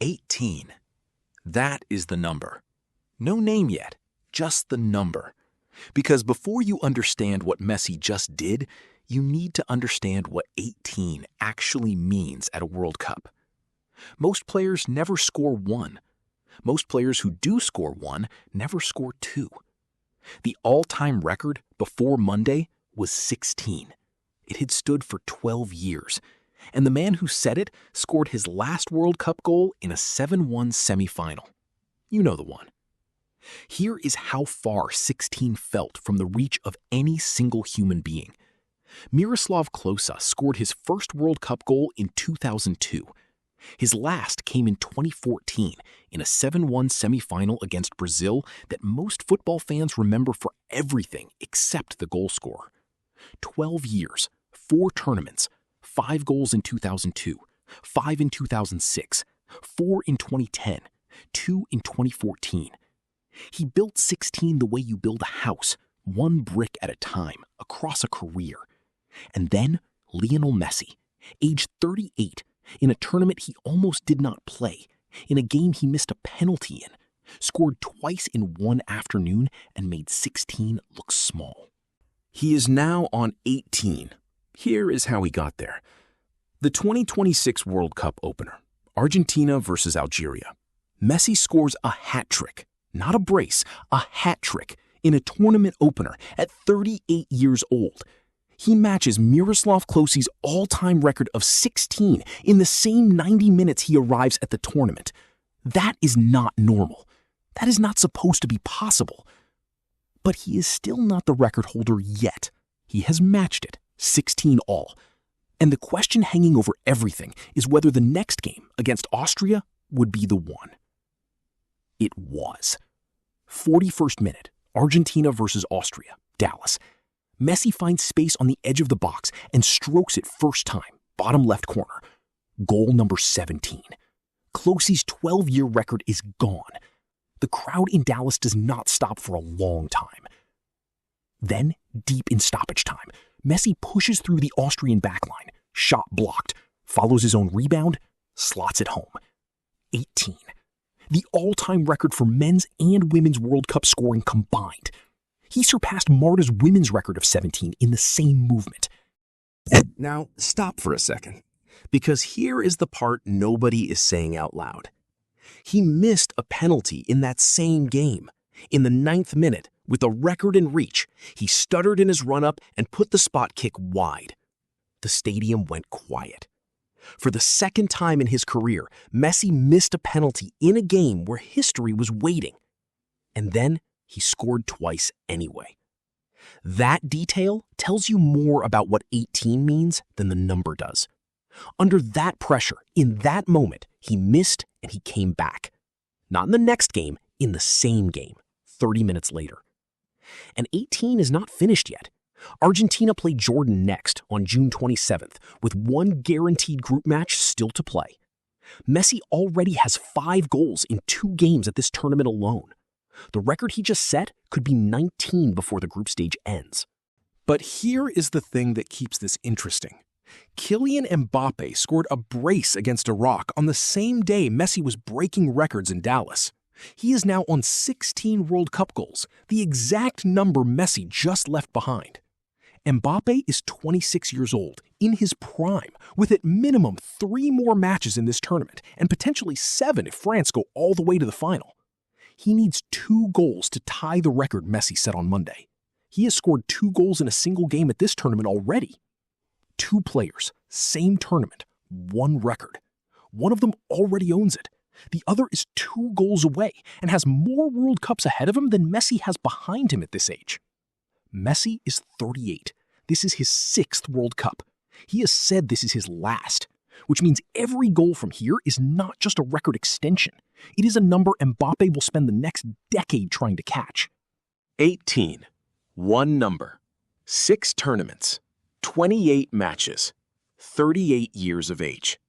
18. That is the number. No name yet, just the number. Because before you understand what Messi just did, you need to understand what 18 actually means at a World Cup. Most players never score 1. Most players who do score 1 never score 2. The all-time record before Monday was 16. It had stood for 12 years, and the man who set it scored his last World Cup goal in a 7-1 semifinal. You know the one. Here is how far 16 felt from the reach of any single human being. Miroslav Klose scored his first World Cup goal in 2002. His last came in 2014 in a 7-1 semifinal against Brazil that most football fans remember for everything except the goal scorer. 12 years, 4 tournaments, 5 goals in 2002, 5 in 2006, 4 in 2010, 2 in 2014. He built 16 the way you build a house, 1 brick at a time, across a career. And then Lionel Messi, age 38, in a tournament he almost did not play, in a game he missed a penalty in, scored twice in one afternoon and made 16 look small. He is now on 18. Here is how he got there. The 2026 World Cup opener, Argentina versus Algeria. Messi scores a hat trick, not a brace, a hat trick, in a tournament opener at 38 years old. He matches Miroslav Klose's all-time record of 16 in the same 90 minutes he arrives at the tournament. That is not normal. That is not supposed to be possible. But he is still not the record holder yet. He has matched it, 16 all. And the question hanging over everything is whether the next game against Austria would be the one. It was. 41st minute, Argentina versus Austria, Dallas. Messi finds space on the edge of the box and strokes it first time, bottom left corner. Goal number 17. Klose's 12-year record is gone. The crowd in Dallas does not stop for a long time. Then, deep in stoppage time, Messi pushes through the Austrian backline, shot blocked, follows his own rebound, slots it home. 18. The all-time record for men's and women's World Cup scoring combined. He surpassed Marta's women's record of 17 in the same movement. Now, stop for a second, because here is the part nobody is saying out loud. He missed a penalty in that same game. In the 9th minute, with a record in reach, he stuttered in his run-up and put the spot kick wide. The stadium went quiet. For the second time in his career, Messi missed a penalty in a game where history was waiting. And then he scored twice anyway. That detail tells you more about what 18 means than the number does. Under that pressure, in that moment, he missed and he came back. Not in the next game, in the same game, 30 minutes later. And 18 is not finished yet. Argentina play Jordan next on June 27th, with 1 guaranteed group match still to play. Messi already has 5 goals in 2 games at this tournament alone. The record he just set could be 19 before the group stage ends. But here is the thing that keeps this interesting. Kylian Mbappé scored a brace against Iraq on the same day Messi was breaking records in Dallas. He is now on 16 World Cup goals, the exact number Messi just left behind. Mbappé is 26 years old, in his prime, with at minimum 3 more matches in this tournament, and potentially 7 if France go all the way to the final. He needs 2 goals to tie the record Messi set on Monday. He has scored 2 goals in a single game at this tournament already. 2 players, same tournament, 1 record. One of them already owns it. The other is 2 goals away and has more World Cups ahead of him than Messi has behind him at this age. Messi is 38. This is his 6th World Cup. He has said this is his last, which means every goal from here is not just a record extension. It is a number Mbappe will spend the next decade trying to catch. 18. 1 number. 6 tournaments. 28 matches. 38 years of age.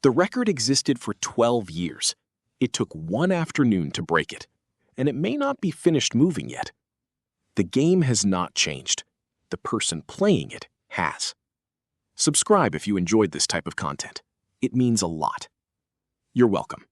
The record existed for 12 years. It took 1 afternoon to break it, and it may not be finished moving yet. The game has not changed. The person playing it has. Subscribe if you enjoyed this type of content. It means a lot. You're welcome.